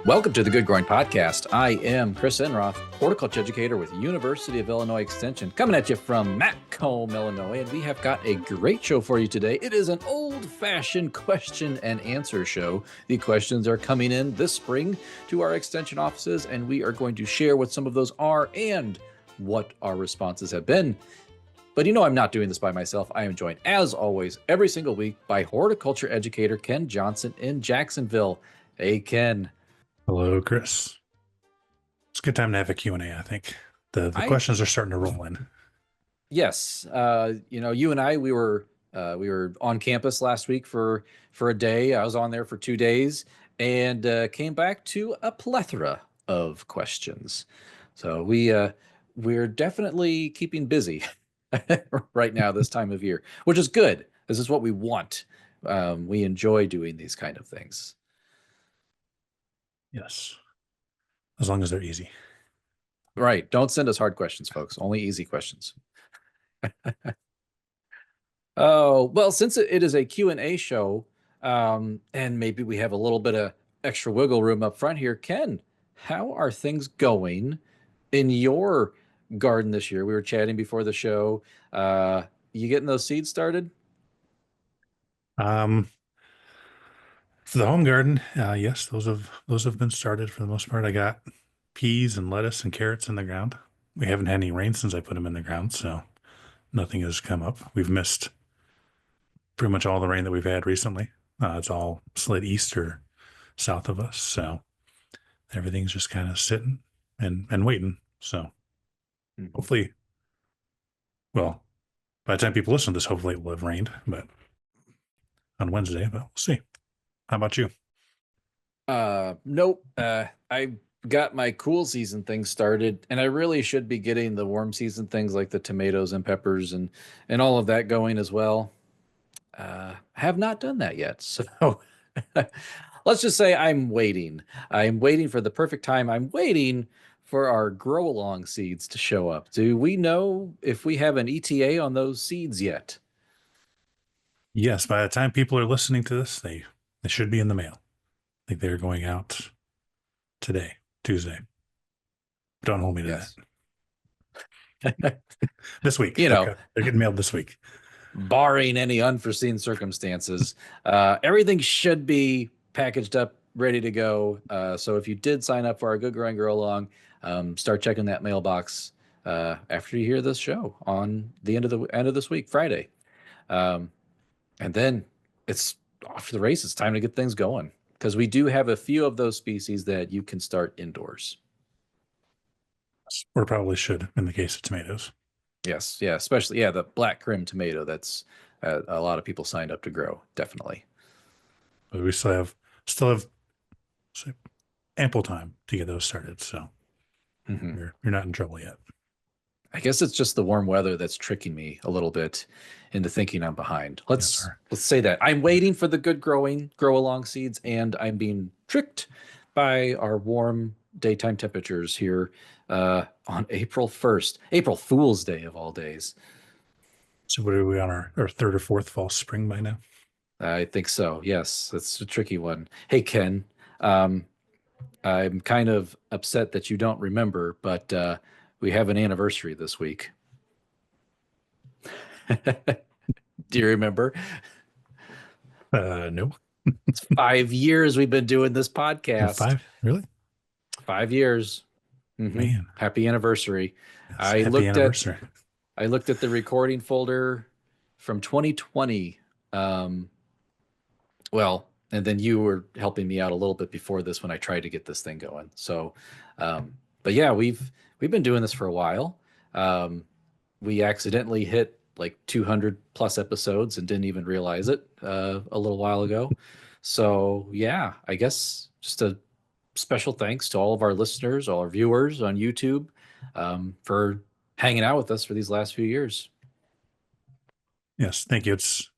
Welcome to the Good Growing Podcast. I am Chris Enroth, horticulture educator with University of Illinois Extension, coming at you from Macomb, Illinois, and we have got a great show for you today. It is an old-fashioned question and answer show. The questions are coming in this spring to our extension offices, and we are going to share what some of those are and what our responses have been. But you know, I'm not doing this by myself. I am joined, as always, every single week by horticulture educator Ken Johnson in Jacksonville. Hey, Ken. Hello, Chris. It's a good time to have a Q&A, I think. The questions are starting to roll in. Yes. You and I, we were on campus last week for a day. I was on there for 2 days and came back to a plethora of questions. So we're definitely keeping busy right now this time of year, which is good. This is what we want. We enjoy doing these kind of things. Yes. As long as they're easy. Right. Don't send us hard questions, folks. Only easy questions. Oh, well, since it is a Q&A show, and maybe we have a little bit of extra wiggle room up front here, Ken, how are things going in your garden this year? We were chatting before the show. You getting those seeds started? For the home garden, yes, those have been started for the most part. I got peas and lettuce and carrots in the ground. We haven't had any rain since I put them in the ground, so nothing has come up. We've missed pretty much all the rain that we've had recently. It's all slid east or south of us, so everything's just kind of sitting and waiting. So hopefully, well, by the time people listen to this, hopefully it will have rained, but on Wednesday, but we'll see. How about you? Nope. I got my cool season things started, and I really should be getting the warm season things like the tomatoes and peppers and all of that going as well. Have not done that yet. So let's just say I'm waiting. I'm waiting for the perfect time. I'm waiting for our grow along seeds to show up. Do we know if we have an ETA on those seeds yet? Yes, by the time people are listening to this, they should be in the mail. I think they're going out today, Tuesday. Don't hold me to that. This week. They're getting mailed this week. Barring any unforeseen circumstances, everything should be packaged up, ready to go. So if you did sign up for our Good Growing Grow Along, start checking that mailbox after you hear this show on the end of this week, Friday. And then it's off to the races. It's time to get things going because we do have a few of those species that you can start indoors. Or probably should in the case of tomatoes. Yes. Yeah. Especially, the black crim tomato. That's a lot of people signed up to grow. Definitely. But we still have ample time to get those started. So you're not in trouble yet. I guess it's just the warm weather that's tricking me a little bit into thinking I'm behind. Let's say that I'm waiting for the good grow along seeds, and I'm being tricked by our warm daytime temperatures here on April 1st, April Fool's Day of all days. So what are we on our third or fourth fall spring by now? I think so. Yes, that's a tricky one. Hey, Ken, I'm kind of upset that you don't remember, but we have an anniversary this week. Do you remember? No. It's 5 years we've been doing this podcast. 5? Really? 5 years. Man. Happy anniversary. Yes, I looked at the recording folder from 2020. And then you were helping me out a little bit before this when I tried to get this thing going. So, but yeah, we've been doing this for a while. We accidentally hit like 200 plus episodes and didn't even realize it a little while ago. So yeah, I guess just a special thanks to all of our listeners, all our viewers on YouTube for hanging out with us for these last few years. Yes, thank you. It's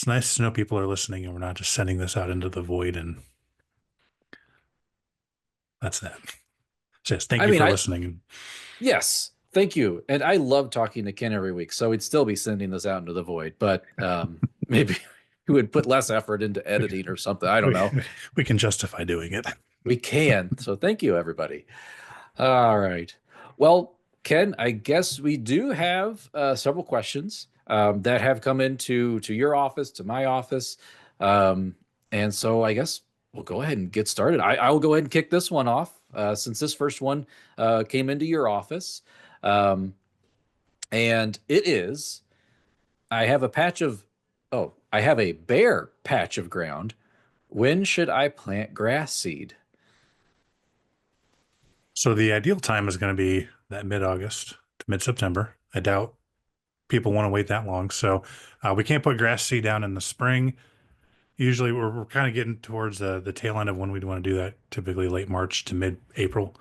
nice to know people are listening and we're not just sending this out into the void, and that's that. So yes, thank you for listening. Yes, thank you. And I love talking to Ken every week, so we'd still be sending this out into the void, but maybe we would put less effort into editing or something. I don't know. We can justify doing it. We can. So thank you, everybody. All right. Well, Ken, I guess we do have several questions that have come into to your office, to my office. Um, and so I guess we'll go ahead and get started. I will go ahead and kick this one off since this first one came into your office. Um, and it is, I have a patch of, oh, I have a bare patch of ground. When should I plant grass seed? So the ideal time is going to be that mid-August to mid-September. I doubt people want to wait that long. So we can't put grass seed down in the spring. Usually we're kind of getting towards the tail end of when we'd want to do that. Typically late March to mid-April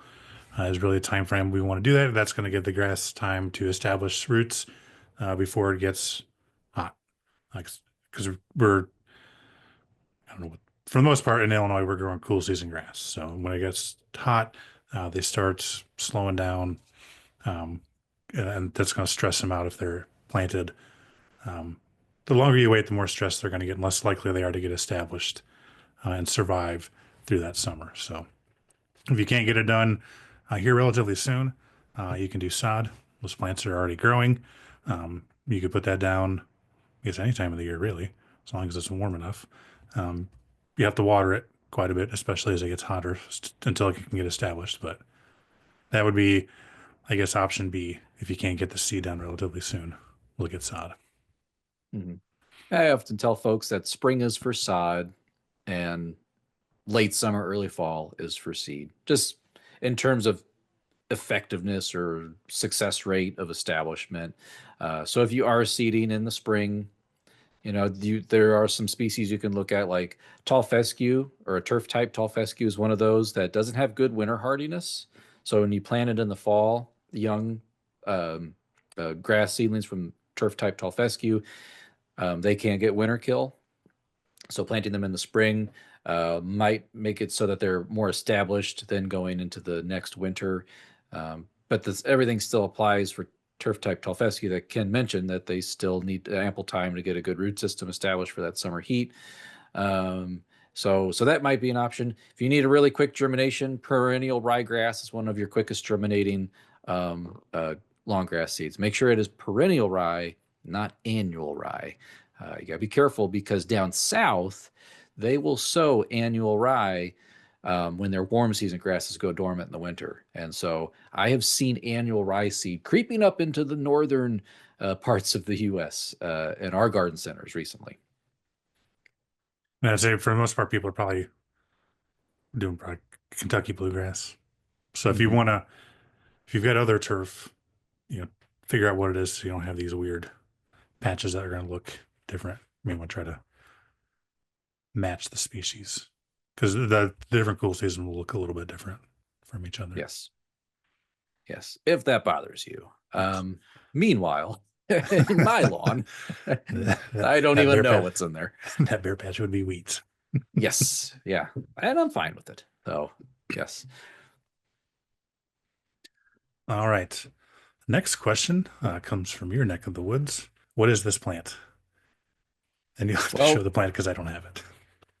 is really a time frame we want to do that. That's going to give the grass time to establish roots before it gets hot. Like, because we're, I don't know, for the most part in Illinois, we're growing cool season grass. So when it gets hot, they start slowing down, um, and that's going to stress them out if they're planted. Um, the longer you wait, the more stress they're going to get, and less likely they are to get established and survive through that summer. So if you can't get it done here relatively soon, you can do sod. Those plants are already growing. You could put that down, I guess, any time of the year, really, as long as it's warm enough. Um, you have to water it quite a bit, especially as it gets hotter, until it can get established. But that would be, I guess, option B if you can't get the seed done relatively soon. Look at sod. Mhm. I often tell folks that spring is for sod and late summer, early fall is for seed, just in terms of effectiveness or success rate of establishment. So if you are seeding in the spring, there are some species you can look at, like tall fescue or a turf type. Tall fescue is one of those that doesn't have good winter hardiness. So when you plant it in the fall, the young um, grass seedlings from turf type tall fescue, they can't get winter kill. So planting them in the spring might make it so that they're more established than going into the next winter. But everything still applies for turf type tall fescue that Ken mentioned, that they still need ample time to get a good root system established for that summer heat. So that might be an option. If you need a really quick germination, perennial ryegrass is one of your quickest germinating um, uh, long grass seeds. Make sure it is perennial rye, not annual rye. You got to be careful because down south, they will sow annual rye when their warm season grasses go dormant in the winter. And so I have seen annual rye seed creeping up into the northern parts of the U.S. In our garden centers recently. And I'd say for the most part, people are probably doing probably Kentucky bluegrass. So if you Mhm. want to, if you've got other turf, you know, figure out what it is so you don't have these weird patches that are going to look different. You may want to try to match the species because the different cool season will look a little bit different from each other. Yes. Yes, if that bothers you. Yes. Meanwhile, in my lawn, that, I don't that even bear know patch, what's in there. that bear patch would be weeds. Yes, yeah, and I'm fine with it. So, yes. All right. Next question comes from your neck of the woods. What is this plant? And you'll have to show Well, the plant because I don't have it.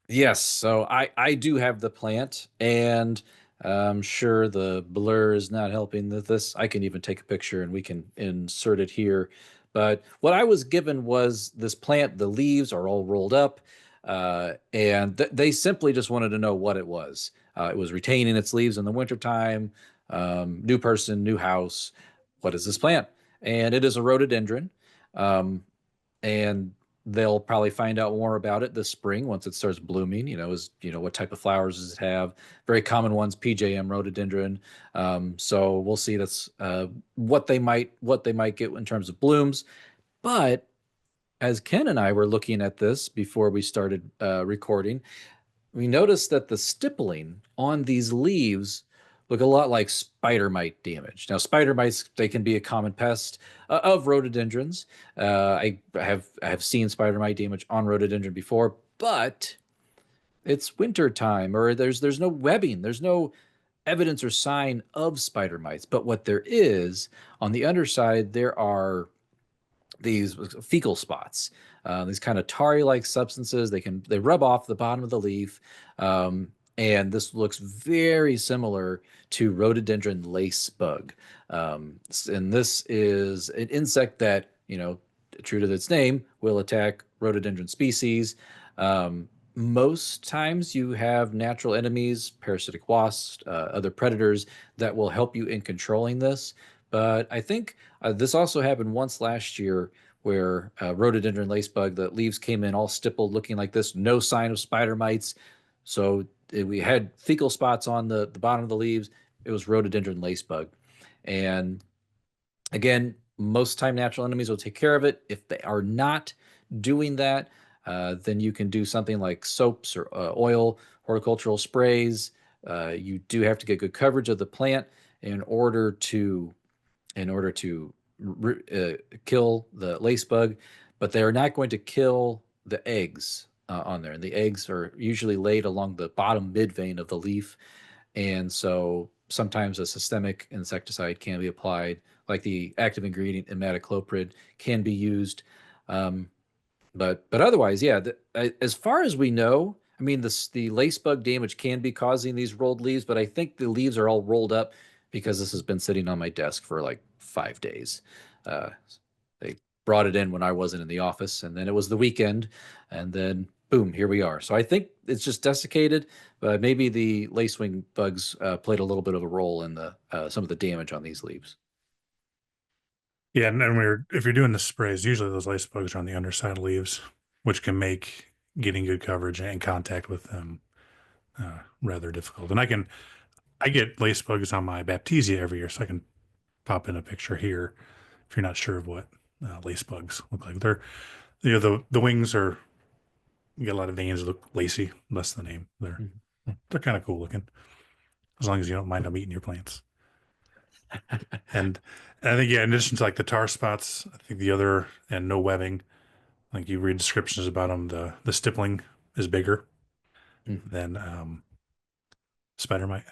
yes, so I do have the plant, and I'm sure the blur is not helping with this. I can even take a picture and we can insert it here. But what I was given was this plant. The leaves are all rolled up, and they simply just wanted to know what it was. It was retaining its leaves in the wintertime. New person, new house. What is this plant? And it is a rhododendron. And they'll probably find out more about it this spring once it starts blooming. What type of flowers does it have? Very common ones, PJM rhododendron. So we'll see. That's what they might get in terms of blooms. But as Ken and I were looking at this before we started recording, we noticed that the stippling on these leaves look a lot like spider mite damage. Now, spider mites, they can be a common pest of rhododendrons. I have seen spider mite damage on rhododendron before, but it's winter time, or there's no webbing, there's no evidence or sign of spider mites. But what there is on the underside, there are these fecal spots, these kind of tarry-like substances. They rub off the bottom of the leaf, And this looks very similar to rhododendron lace bug. And this is an insect that, true to its name, will attack rhododendron species. Most times you have natural enemies, parasitic wasps, other predators that will help you in controlling this. But I think this also happened once last year where rhododendron lacebug, the leaves came in all stippled, looking like this, no sign of spider mites. So we had fecal spots on the bottom of the leaves. It was rhododendron lacebug. And again, most time natural enemies will take care of it. If they are not doing that, then you can do something like soaps or oil, horticultural sprays. You do have to get good coverage of the plant in order to kill the lace bug, but they are not going to kill the eggs on there. And the eggs are usually laid along the bottom mid vein of the leaf. And so sometimes a systemic insecticide can be applied, like the active ingredient imidacloprid can be used. Um, but otherwise, yeah. As far as we know, I mean, the lace bug damage can be causing these rolled leaves, but I think the leaves are all rolled up because this has been sitting on my desk for like 5 days. Uh, they brought it in when I wasn't in the office, and then it was the weekend, and then boom, here we are. So I think it's just desiccated, but maybe the lacewing bugs played a little bit of a role in the some of the damage on these leaves. Yeah, and if you're doing the sprays, usually those lace bugs are on the underside of leaves, which can make getting good coverage and contact with them rather difficult. And I get lace bugs on my Baptisia every year, so I can pop in a picture here if you're not sure of what lace bugs look like. They're the wings are, you get a lot of veins that look lacy. That's the name. Mhm. They're kind of cool looking as long as you don't mind them eating your plants. And I think, yeah, in addition to like the tar spots, I think the other, and no webbing, like you read descriptions about them, the stippling is bigger Mhm. than spider mite.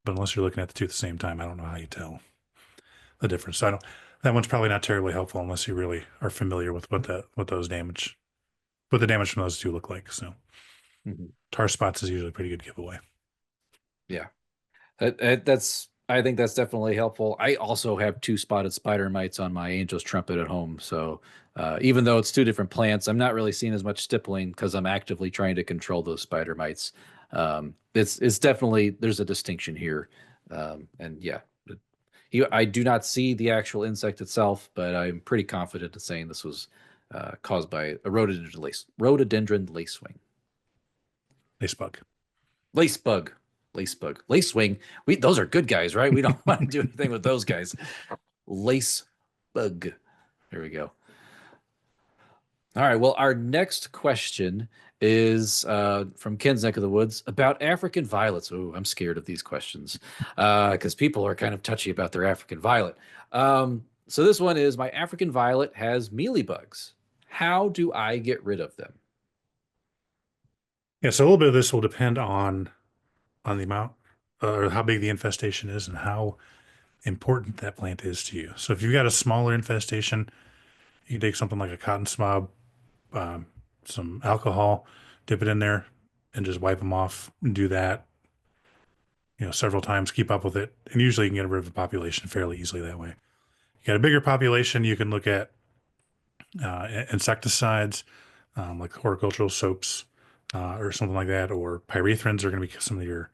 But unless you're looking at the two at the same time, I don't know how you tell the difference. So I don't. That one's probably not terribly helpful unless you really are familiar with what the damage from those two look like. So Mhm. tar spots is usually a pretty good giveaway. Yeah. I think that's definitely helpful. I also have two spotted spider mites on my angel's trumpet at home. So even though it's two different plants, I'm not really seeing as much stippling because I'm actively trying to control those spider mites. It's definitely there's a distinction here, and yeah, I do not see the actual insect itself, but I'm pretty confident in saying this was caused by a rhododendron lacewing. Lace bug. Lace bug, lace bug, lace wing. We those are good guys, right? We don't want to do anything with those guys. Lace bug. There we go. All right. Well, our next question is from Ken's neck of the woods about African violets. Oh, I'm scared of these questions because people are kind of touchy about their African violet. So this one is my African violet has mealy bugs. How do I get rid of them? Yeah, so a little bit of this will depend on the amount or how big the infestation is and how important that plant is to you. So if you've got a smaller infestation, you can take something like a cotton swab, um, some alcohol, dip it in there, and just wipe them off. And do that, several times. Keep up with it, and usually you can get rid of the population fairly easily that way. You got a bigger population, you can look at insecticides, like horticultural soaps, or something like that, or pyrethrins are going to be some of your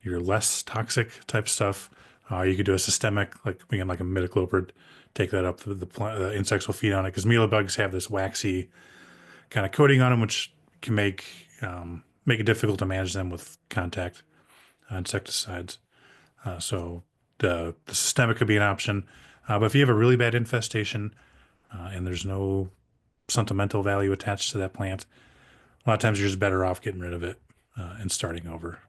less toxic type stuff. You could do a systemic, like again, like a midicloprid, take that up. The insects will feed on it because mealybugs have this waxy kind of coating on them, which can make it difficult to manage them with contact insecticides. So the systemic could be an option. But if you have a really bad infestation and there's no sentimental value attached to that plant, a lot of times you're just better off getting rid of it and starting over.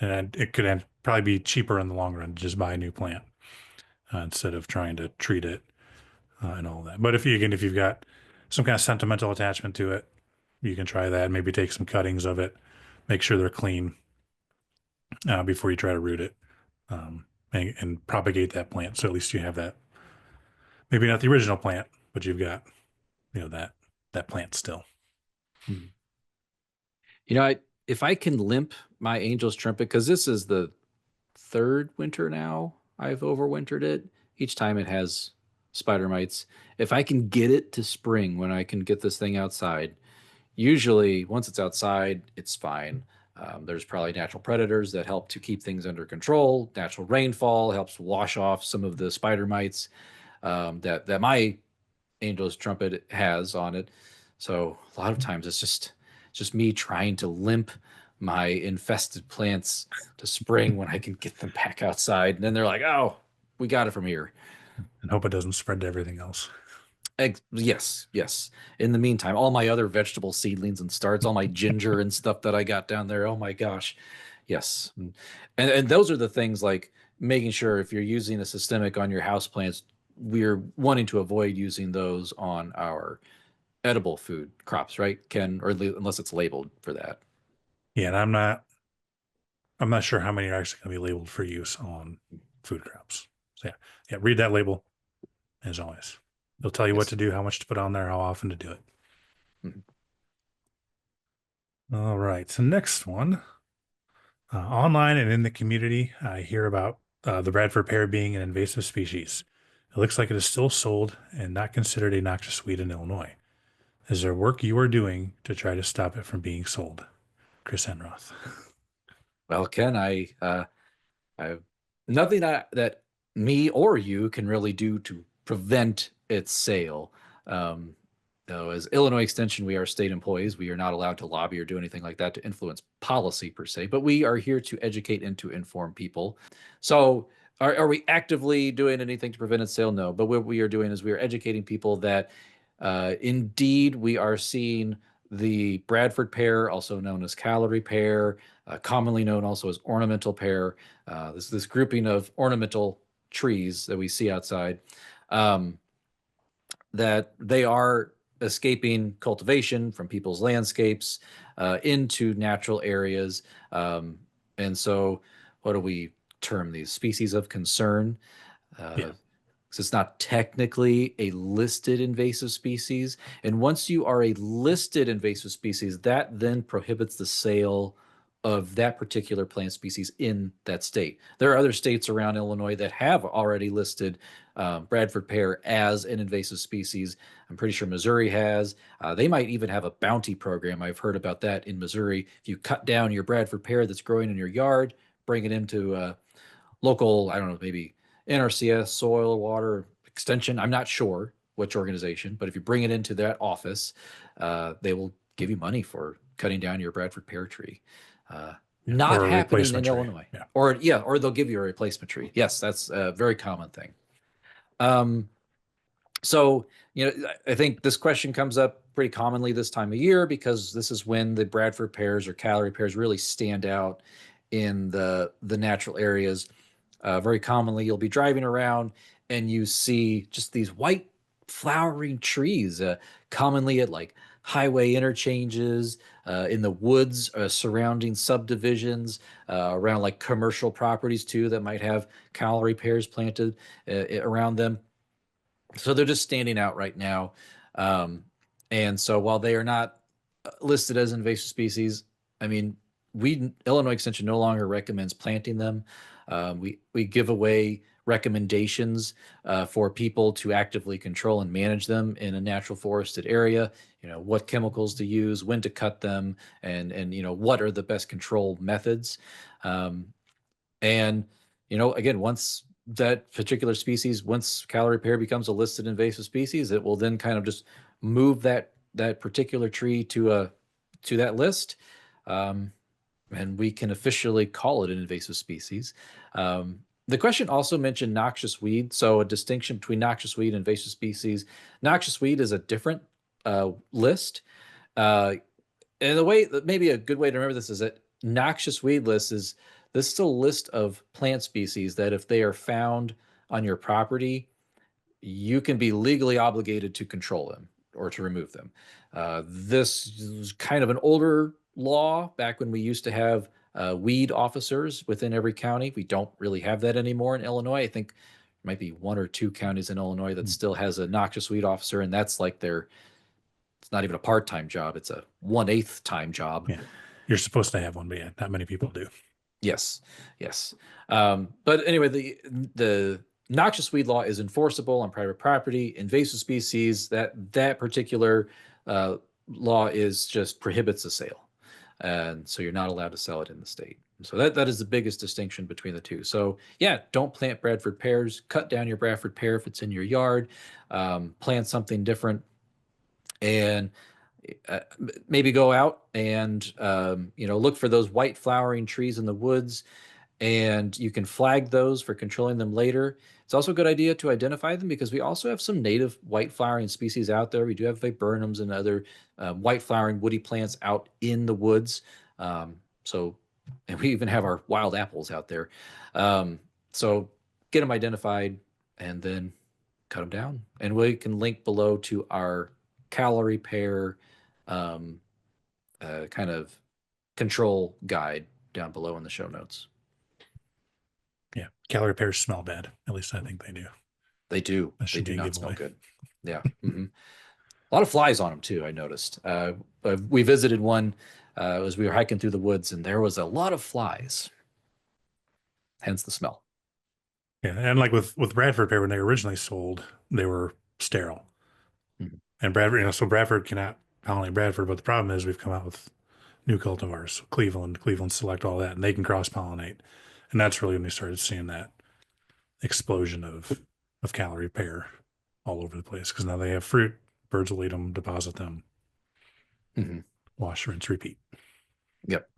And it could probably be cheaper in the long run to just buy a new plant instead of trying to treat it and all that. But if you've got some kind of sentimental attachment to it, you can try that. Maybe take some cuttings of it, make sure they're clean before you try to root it, and propagate that plant. So at least you have that. Maybe not the original plant, but you've got that plant still. Hmm. You know, if I can limp my angel's trumpet, because this is the third winter now I've overwintered it. Each time it has spider mites. If I can get it to spring when I can get this thing outside, usually once it's outside, it's fine. There's probably natural predators that help to keep things under control. Natural rainfall helps wash off some of the spider mites that my angel's trumpet has on it. So a lot of times it's just me trying to limp my infested plants to spring when I can get them back outside. And then they're like, "Oh, we got it from here." And hope it doesn't spread to everything else. Yes, yes. In the meantime, all my other vegetable seedlings and starts, all my ginger and stuff that I got down there. Oh my gosh. Yes. And those are the things like making sure if you're using a systemic on your house plants, we're wanting to avoid using those on our edible food crops, right? Ken, or unless it's labeled for that. Yeah, and I'm not sure how many are actually going to be labeled for use on food crops. So yeah, read that label as always. They'll tell you what Yes. to do, how much to put on there, how often to do it. Mhm. All right. So next one, online and in the community, I hear about the Bradford pear being an invasive species. It looks like it is still sold and not considered a noxious weed in Illinois. Is there work you are doing to try to stop it from being sold? Chris Enroth. Well, Ken, I nothing that me or you can really do to prevent its sale. Um, though, as Illinois Extension, we are state employees. We are not allowed to lobby or do anything like that to influence policy per se, but we are here to educate and to inform people. So, are we actively doing anything to prevent its sale? No. But what we are doing is we are educating people that indeed we are seeing the Bradford pear, also known as calorie pear, commonly known also as ornamental pear, this grouping of ornamental trees that we see outside, um, that they are escaping cultivation from people's landscapes into natural areas. Um, and so, what do we term these? Species of concern. Yeah. Uh, so it's not technically a listed invasive species. And once you are a listed invasive species, that then prohibits the sale of that particular plant species in that state. There are other states around Illinois that have already listed Bradford pear as an invasive species. I'm pretty sure Missouri has. They might even have a bounty program. I've heard about that in Missouri. If you cut down your Bradford pear that's growing in your yard, bring it into local, I don't know, maybe NRCS, Soil, Water Extension. I'm not sure which organization, but if you bring it into that office, they will give you money for cutting down your Bradford pear tree. Uh, Yeah. Not Or a happening replacement in tree. Illinois. Yeah. Or yeah, or they'll give you a replacement tree. Yes, that's a very common thing. Um, so, I think this question comes up pretty commonly this time of year because this is when the Bradford pears or calorie pears really stand out in the natural areas. Very commonly, you'll be driving around and you see just these white flowering trees, commonly at like highway interchanges, in the woods surrounding subdivisions, around like commercial properties too that might have calorie pears planted around them. So they're just standing out right now. Um, and so while they are not listed as invasive species, I mean, we Illinois Extension no longer recommends planting them. We give away recommendations for people to actively control and manage them in a natural forested area. What chemicals to use, when to cut them, and what are the best control methods. Um, and again, once that particular species, once calorie pear becomes a listed invasive species, it will then kind of just move that particular tree to that list, um, and we can officially call it an invasive species. The question also mentioned noxious weed, so a distinction between noxious weed and invasive species. Noxious weed is a different list. Uh, and the way that maybe a good way to remember this is that noxious weed list is this is a list of plant species that if they are found on your property, you can be legally obligated to control them or to remove them. This is kind of an older law back when we used to have weed officers within every county. We don't really have that anymore in Illinois. I think there might be one or two counties in Illinois that Hmm. still has a noxious weed officer, and that's like it's not even a part-time job. It's a 1/8 time job. Yeah. You're supposed to have one, but yeah, not many people do. Yes, yes. But anyway, the noxious weed law is enforceable on private property. Invasive species, that particular law is just prohibits the sale, and so you're not allowed to sell it in the state. So that is the biggest distinction between the two. So yeah, don't plant Bradford pears. Cut down your Bradford pear if it's in your yard. Plant something different, and maybe go out and look for those white flowering trees in the woods, and you can flag those for controlling them later. It's also a good idea to identify them because we also have some native white flowering species out there. We do have viburnums and other white flowering woody plants out in the woods. So, and we even have our wild apples out there. Um, so get them identified and then cut them down. And we can link below to our calorie pair um, kind of control guide down below in the show notes. Yeah, calorie pears smell bad. At least I think they do. They do. That They should do be a not smell giveaway. good. Yeah. A lot of flies on them too, I noticed. We visited one as we were hiking through the woods, and there was a lot of flies, hence the smell. Yeah, and like with Bradford pear when they were originally sold, they were sterile. Mhm. And Bradford, so Bradford cannot pollinate Bradford, but the problem is we've come out with new cultivars, Cleveland Select, all that, and they can cross pollinate. And that's really when we started seeing that explosion of calorie pear all over the place because now they have fruit, birds will eat them, deposit them, Mhm. wash, rinse, repeat. Yep.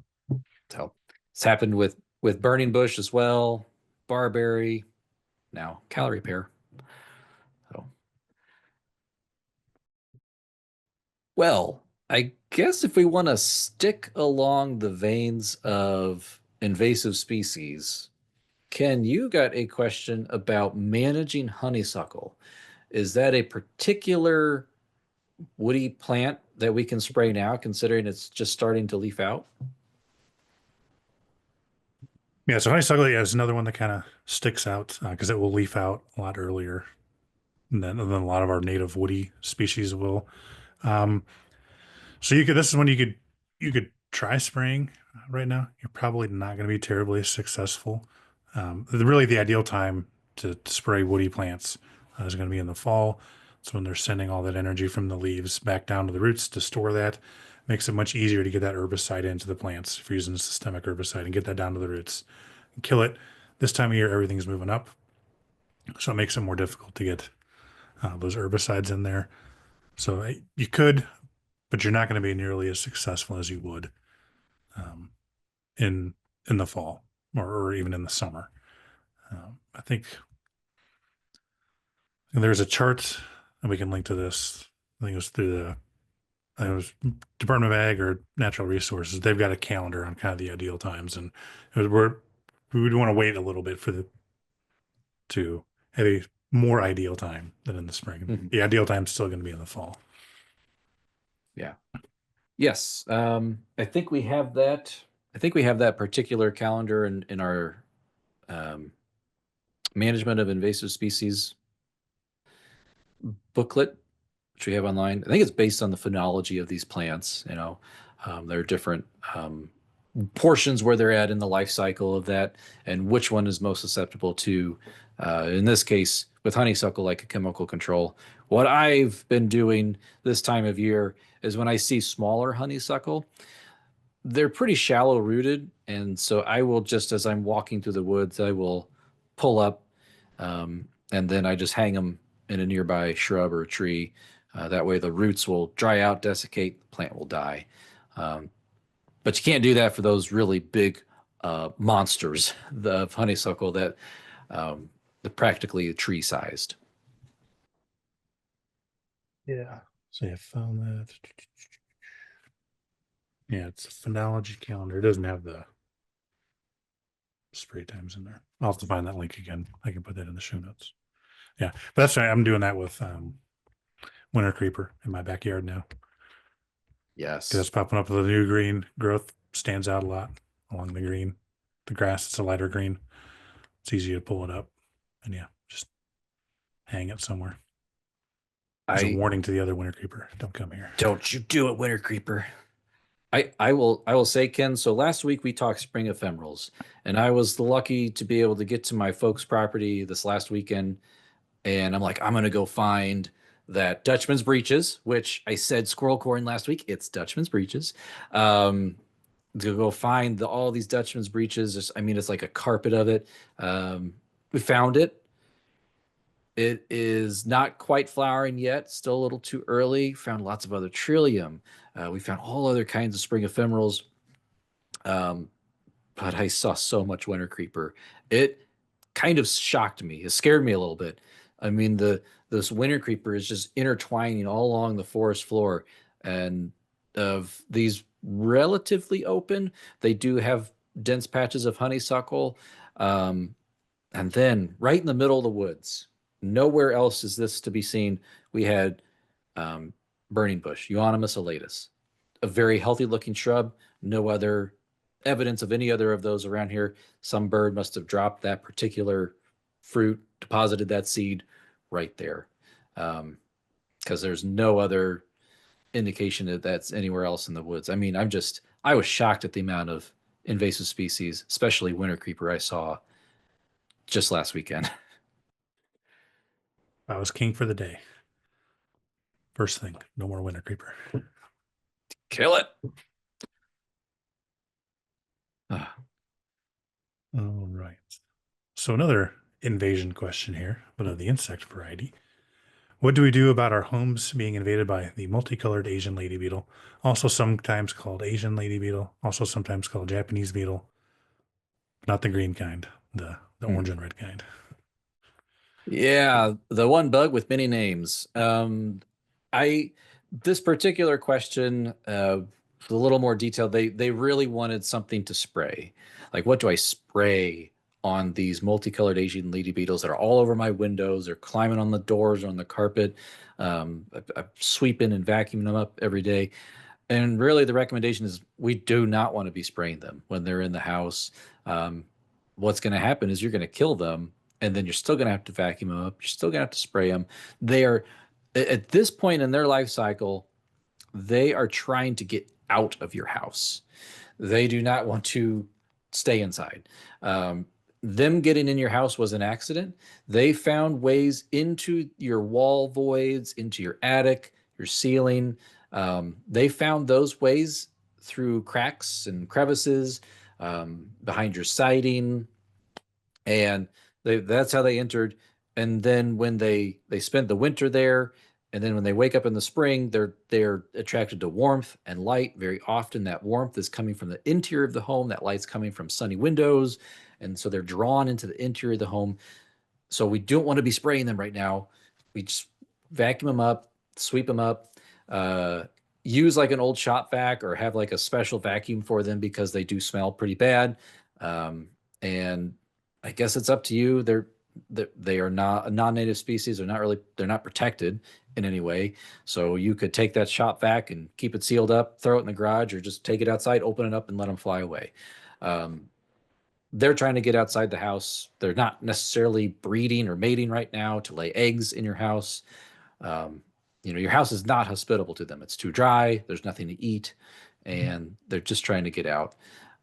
So it's happened with burning bush as well, barberry, now calorie pear. So well, I guess if we want to stick along the veins of invasive species, Ken, you got a question about managing honeysuckle. Is that a particular woody plant that we can spray now, considering it's just starting to leaf out? Yeah, so honeysuckle is another one that kind of sticks out because it will leaf out a lot earlier than a lot of our native woody species will. Um, So you could, this is when you could try spraying right now. You're probably not going to be terribly successful. Really the ideal time to spray woody plants is going to be in the fall. It's when they're sending all that energy from the leaves back down to the roots to store that. Makes it much easier to get that herbicide into the plants if you're using a systemic herbicide and get that down to the roots and kill it. This time of year, everything's moving up. So it makes it more difficult to get those herbicides in there. So you could, but you're not going to be nearly as successful as you would um, in in the fall or even in the summer. I think there's a chart, and we can link to this. I think it was through I think it was Department of Ag or Natural Resources. They've got a calendar on kind of the ideal times, and we would want to wait a little bit for the to have a more ideal time than in the spring. Mhm. The ideal time is still going to be in the fall. Yeah. Yes. I think we have that. I think we have that particular calendar in our um, management of invasive species booklet, which we have online. I think it's based on the phenology of these plants. There are different portions where they're at in the life cycle of that, and which one is most susceptible to, in this case, with honeysuckle, like a chemical control. What I've been doing this time of year is when I see smaller honeysuckle, they're pretty shallow rooted. And so I will just, as I'm walking through the woods, I will pull up and then I just hang them in a nearby shrub or a tree. That way the roots will dry out, desiccate, the plant will die. Um, but you can't do that for those really big monsters of honeysuckle that they're practically tree sized. Yeah. So I found that. Yeah, it's a phenology calendar. It doesn't have the spray times in there. I'll have to find that link again. I can put that in the show notes. Yeah, but that's right. I'm doing that with Wintercreeper in my backyard now because Yes. it's popping up with a new green growth. Stands out a lot along the green. The grass, it's a lighter green. It's easy to pull it up, and yeah, just hang it somewhere. As a I warning to the other Wintercreeper, don't come here. don't you do it, Winter Creeper. I will say, Ken, so last week we talked spring ephemerals, and I was lucky to be able to get to my folks' property this last weekend, and I'm like, I'm gonna go find that Dutchman's breeches, which I said squirrel corn last week. It's Dutchman's breeches. Um, to go find all these Dutchman's breeches. I mean, it's like a carpet of it. We found it. It is not quite flowering yet, still a little too early. Found lots of other trillium. We found all other kinds of spring ephemerals. Um, but I saw so much winter creeper. It kind of shocked me. It scared me a little bit. I mean, the this winter creeper is just intertwining all along the forest floor, and of these relatively open, they do have dense patches of honeysuckle. Um, and then right in the middle of the woods, nowhere else is this to be seen. We had um, burning bush, Euonymus elatus, a very healthy looking shrub. No other evidence of any other of those around here. Some bird must have dropped that particular fruit, deposited that seed right there. Because there's no other indication that that's anywhere else in the woods. I mean, I was shocked at the amount of invasive species, especially winter creeper, I saw just last weekend. I was king for the day. First thing, no more winter creeper. Kill it. Ah, All right. So another invasion question here, but of the insect variety. What do we do about our homes being invaded by the multicolored Asian lady beetle, also sometimes called Asian lady beetle, also sometimes called Japanese beetle, not the green kind, the hmm. orange and red kind. Yeah, the one bug with many names. I This particular question, a little more detailed. They really wanted something to spray. Like, what do I spray on these multicolored Asian lady beetles that are all over my windows? They're climbing on the doors or on the carpet. I'm sweeping and vacuuming them up every day. And really, the recommendation is we do not want to be spraying them when they're in the house. Um, what's going to happen is you're going to kill them, and then you're still going to have to vacuum them up. You're still going to have to spray them. They are, at this point in their life cycle, they are trying to get out of your house. They do not want to stay inside. Um, them getting in your house was an accident. They found ways into your wall voids, into your attic, your ceiling. They found those ways through cracks and crevices, behind your siding, and that's how they entered. And then when they spent the winter there, and then when they wake up in the spring, they're attracted to warmth and light. Very often that warmth is coming from the interior of the home, that light's coming from sunny windows, and so they're drawn into the interior of the home. So we don't want to be spraying them right now. We just vacuum them up, sweep them up, uh, use like an old shop vac, or have like a special vacuum for them because they do smell pretty bad. Um, and I guess it's up to you. They are not a non-native species. They're not protected in any way. So you could take that shop vac and keep it sealed up, throw it in the garage, or just take it outside, open it up, and let them fly away. Um, they're trying to get outside the house. They're not necessarily breeding or mating right now to lay eggs in your house. Um, your house is not hospitable to them. It's too dry. There's nothing to eat, and they're just trying to get out.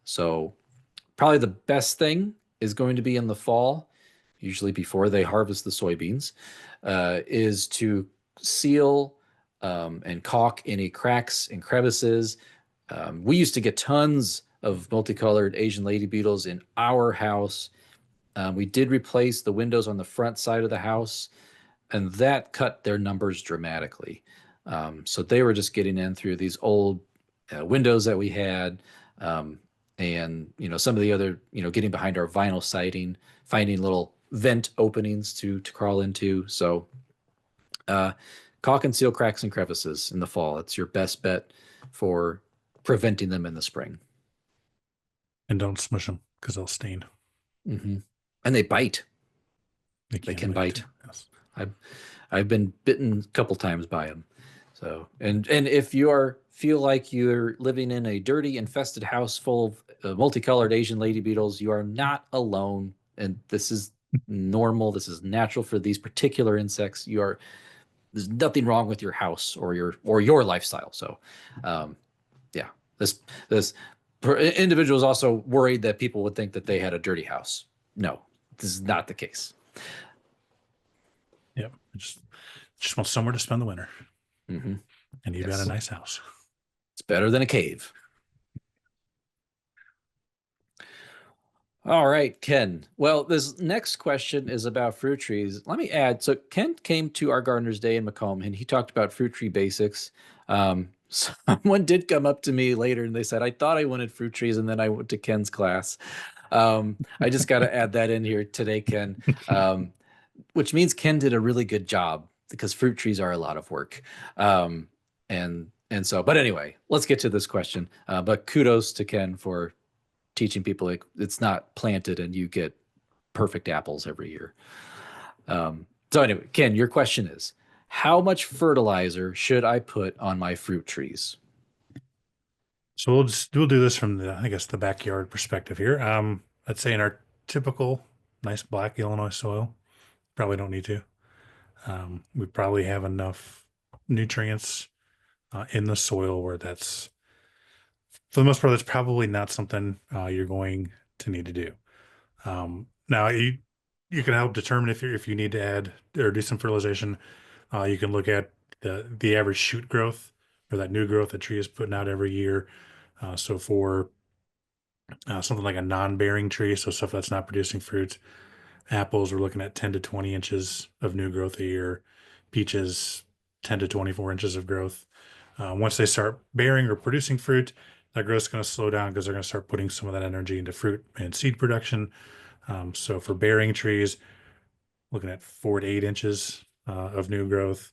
So probably the best thing is going to be in the fall, usually before they harvest the soybeans, is to seal and caulk any cracks and crevices. We used to get tons of multicolored Asian lady beetles in our house. We did replace the windows on the front side of the house, and that cut their numbers dramatically. So they were just getting in through these old windows that we had, and some of the other, getting behind our vinyl siding, finding little vent openings to crawl into. So uh, caulk and seal cracks and crevices in the fall. It's your best bet for preventing them in the spring. And don't smush them because they'll stain. Hmm. And they bite. They They can can bite too. bite. Yes. I've I've been bitten a couple times by them. So, and if feel like you're living in a dirty, infested house full of multicolored Asian lady beetles, you are not alone. And this is normal. This is natural for these particular insects. There's nothing wrong with your house or your lifestyle. So, um, yeah. This this individual is also worried that people would think that they had a dirty house. No, this is not the case. Yep. Just want somewhere to spend the winter. Hmm. And you've got a Yes, nice house. it's better than a cave. All right, Ken. Well, this next question is about fruit trees. Let me add. So, Ken came to our Gardener's Day in Macomb, and he talked about fruit tree basics. Someone did come up to me later, and they said, "I thought I wanted fruit trees, and then I went to Ken's class." I just got to add that in here today, Ken, um, which means Ken did a really good job because fruit trees are a lot of work. And so, but anyway, let's get to this question. But kudos to Ken for teaching people like it's not planted and you get perfect apples every year. So anyway, Ken, your question is, how much fertilizer should I put on my fruit trees? So we'll do this from the, I guess, the backyard perspective here. I'd say in our typical nice black Illinois soil, probably don't need to. We probably have enough nutrients in the soil where that's, for the most part, that's probably not something you're going to need to do. Now you can help determine if you need to add or do some fertilization. You can look at the average shoot growth or that new growth the tree is putting out every year. So for something like a non-bearing tree, so stuff that's not producing fruit, apples, we're looking at 10 to 20 inches of new growth a year. Peaches, 10 to 24 inches of growth. Once they start bearing or producing fruit, that growth is going to slow down because they're going to start putting some of that energy into fruit and seed production. So for bearing trees, looking at 4 to 8 inches of new growth.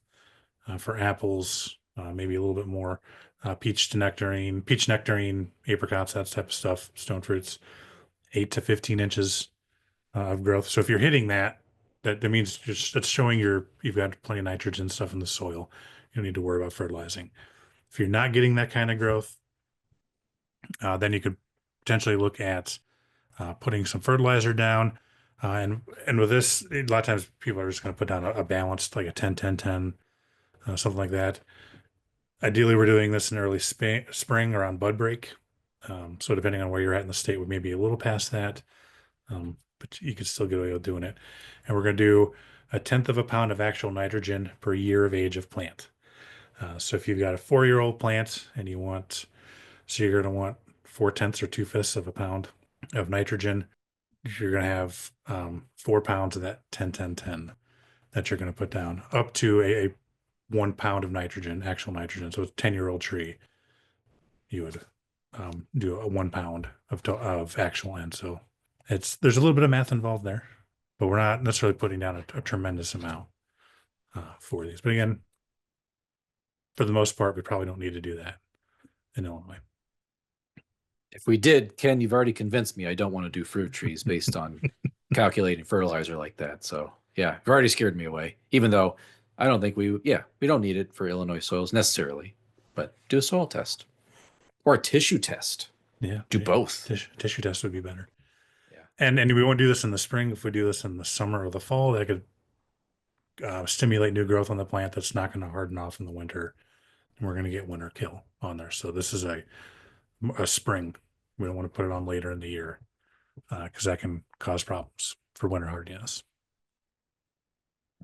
For apples, maybe a little bit more. Peach nectarine, apricots, that type of stuff, stone fruits, 8 to 15 inches of growth. So if you're hitting that, that means that's showing you've got plenty of nitrogen stuff in the soil. You don't need to worry about fertilizing. If you're not getting that kind of growth, then you could potentially look at putting some fertilizer down. And with this, a lot of times people are just going to put down a balanced, like a 10-10-10, something like that. Ideally, we're doing this in early spring around bud break. So depending on where you're at in the state, we may be a little past that, but you could still get away with doing it. And we're going to do 1/10 of a pound of actual nitrogen per year of age of plant. So if you've got a 4-year-old plant and so you're going to want 4/10 or 2/5 of a pound of nitrogen. You're going to have 4 pounds of that 10-10-10 that you're going to put down up to a 1 pound of nitrogen, actual nitrogen. So it's a 10-year-old tree, you would do a 1 pound of actual N. So there's a little bit of math involved there, but we're not necessarily putting down a tremendous amount for these. But again, for the most part, we probably don't need to do that in Illinois. If we did, Ken, you've already convinced me I don't want to do fruit trees based on calculating fertilizer like that. So yeah, you've already scared me away, even though I don't think we don't need it for Illinois soils necessarily, but do a soil test or a tissue test. Yeah, Do both. tissue test would be better. Yeah. And we won't do this in the spring. If we do this in the summer or the fall, that could stimulate new growth on the plant that's not going to harden off in the winter, and we're going to get winter kill on there. So this is a spring. We don't want to put it on later in the year because that can cause problems for winter hardiness.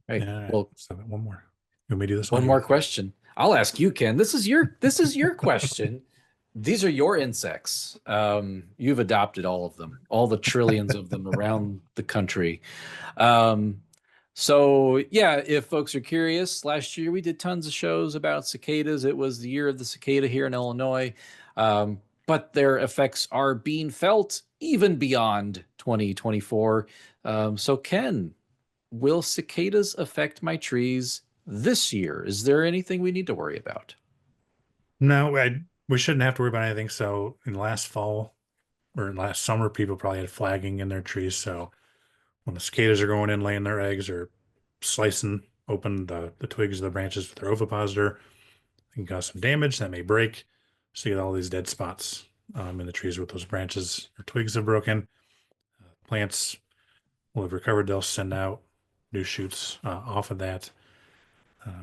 Right. All right. Well, So one more. You want me to do this one more question. I'll ask you, Ken. This is your question. These are your insects. You've adopted all of them, all the trillions of them around the country. Um, so yeah, if folks are curious, last year we did tons of shows about cicadas. It was the year of the cicada here in Illinois. But their effects are being felt even beyond 2024. So Ken, will cicadas affect my trees this year? Is there anything we need to worry about? No, we shouldn't have to worry about anything. So in last fall or in last summer, people probably had flagging in their trees. So when the cicadas are going in, laying their eggs or slicing open the twigs of the branches with their ovipositor, it can cause some damage that may break. So you get all these dead spots in the trees with those branches or twigs have broken. Plants will have recovered. They'll send out new shoots off of that.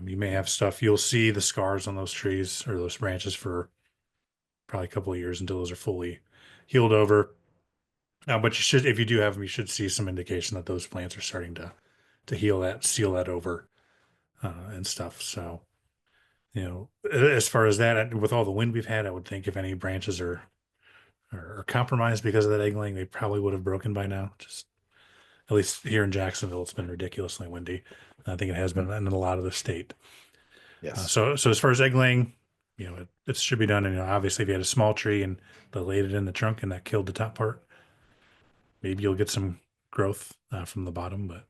You may have stuff. You'll see the scars on those trees or those branches for probably a couple of years until those are fully healed over. But you should, if you do have them, you should see some indication that those plants are starting to heal that, seal that over, and stuff. So, as far as that, with all the wind we've had, I would think if any branches are compromised because of that egg laying, they probably would have broken by now. Just at least here in Jacksonville, it's been ridiculously windy. I think it has been in a lot of the state. Yes. So as far as egg laying, it should be done. And obviously, if you had a small tree and they laid it in the trunk and that killed the top part, maybe you'll get some growth from the bottom. But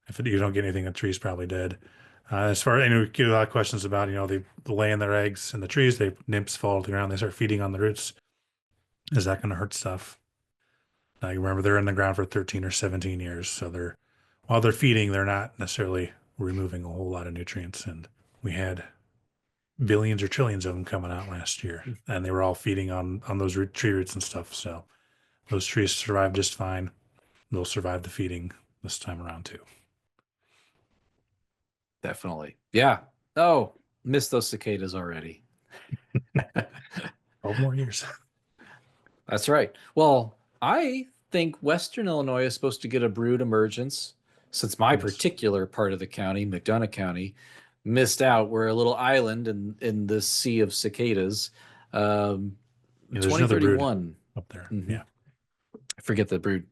if you don't get anything, the tree's probably dead. As far as we get a lot of questions about, they laying their eggs in the trees, nymphs fall to the ground, they start feeding on the roots. Is that going to hurt stuff? Now, you remember they're in the ground for 13 or 17 years. So while they're feeding, they're not necessarily removing a whole lot of nutrients. And we had billions or trillions of them coming out last year, and they were all feeding on those tree roots and stuff. So those trees survived just fine. They'll survive the feeding this time around too. Definitely. Yeah. Oh, missed those cicadas already. 12 more years. That's right. Well, I think Western Illinois is supposed to get a brood emergence since my particular part of the county, McDonough County, missed out. We're a little island in this sea of cicadas. There's another brood 2031 up there. Mhm. Yeah. I forget the brood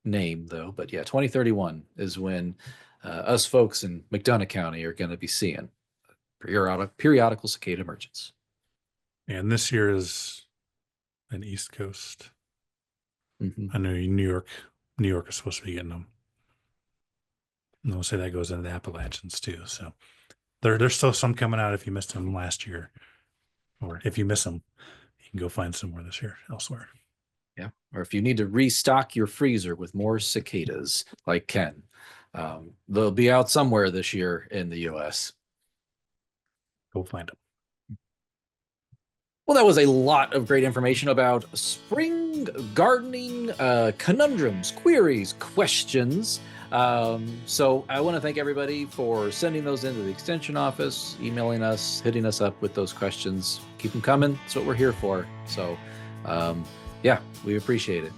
name though, but yeah, 2031 is when us folks in McDonough County are going to be seeing periodical cicada emergence. And this year is an East Coast. I know New York is supposed to be getting them. And they'll say that goes into the Appalachians too. So there's still some coming out if you missed them last year, or if you miss them, you can go find some more this year elsewhere. Yeah. Or if you need to restock your freezer with more cicadas like Ken, they'll be out somewhere this year in the US. Go find them. Well, that was a lot of great information about spring gardening conundrums, queries, questions. So I want to thank everybody for sending those into the extension office, emailing us, hitting us up with those questions. Keep them coming. That's what we're here for. So, yeah, we appreciate it.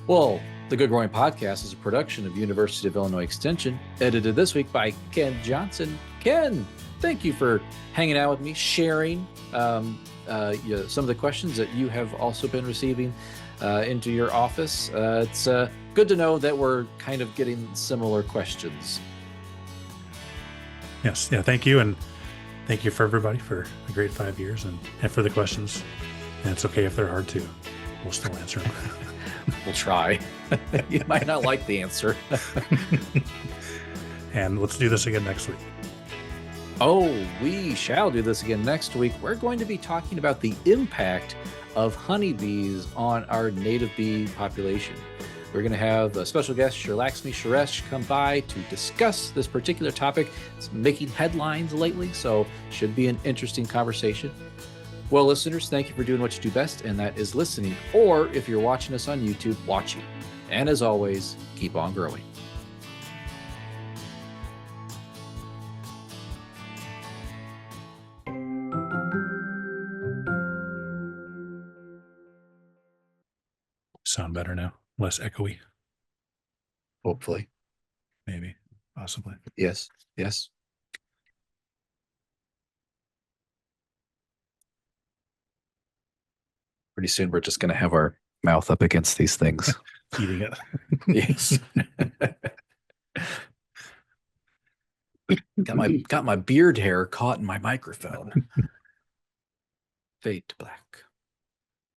Well, the Good Growing Podcast is a production of University of Illinois Extension, edited this week by Ken Johnson. Ken, thank you for hanging out with me, sharing some of the questions that you have also been receiving into your office. It's good to know that we're kind of getting similar questions. Yes. Yeah. Thank you. And thank you for everybody for a great 5 years and for the questions. And it's okay if they're hard too. We'll still answer them. We'll try. You might not like the answer. And let's do this again next week. Oh, we shall do this again next week. We're going to be talking about the impact of honeybees on our native bee population. We're going to have a special guest, Sherlaxmi Suresh, come by to discuss this particular topic. It's making headlines lately, so should be an interesting conversation. Well, listeners, thank you for doing what you do best, and that is listening. Or if you're watching us on YouTube, watching. And as always, keep on growing. Sound better now? Less echoey? Hopefully. Maybe. Possibly. Yes. Yes. Pretty soon we're just going to have our mouth up against these things. Eating it. Yes. Got my beard hair caught in my microphone. Fade to black.